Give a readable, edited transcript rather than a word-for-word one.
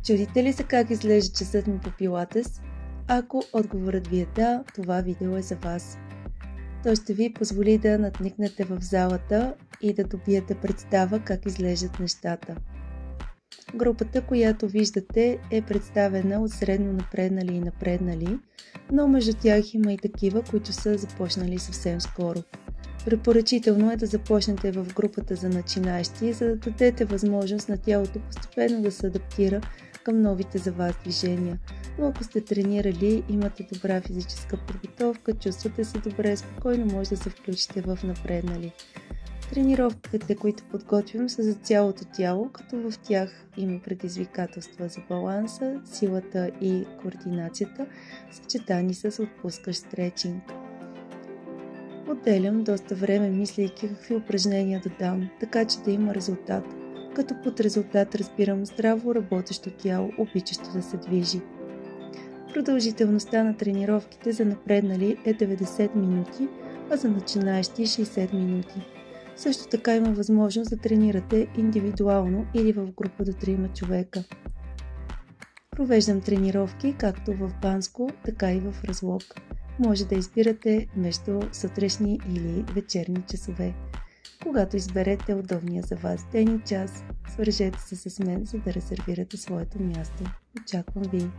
Чудите ли се как изглежда часът ми по пилатес? Ако отговорът ви е да, това видео е за вас. Той ще ви позволи да надникнете в залата и да добиете представа как изглеждат нещата. Групата, която виждате, е представена от средно напреднали и напреднали, но между тях има и такива, които са започнали съвсем скоро. Препоръчително е да започнете в групата за начинаещи, за да дадете възможност на тялото постепенно да се адаптира към новите за вас движения. Но ако сте тренирали, имате добра физическа подготовка, чувствате се добре, спокойно може да се включите в напреднали. Тренировките, които подготвям, са за цялото тяло, като в тях има предизвикателства за баланса, силата и координацията, съчетани с отпускащ стретчинг. Отделям доста време, мислейки какви упражнения да дам, така че да има резултат. Като под резултат разбирам здраво работещо тяло, обичащо да се движи. Продължителността на тренировките за напреднали е 90 минути, а за начинаещи 60 минути. Също така има възможност да тренирате индивидуално или в група до 3 човека. Провеждам тренировки както в Банско, така и в Разлог. Може да избирате между сутрешни или вечерни часове. Когато изберете удобния за вас ден и час, свържете се с мен, за да резервирате своето място. Очаквам ви!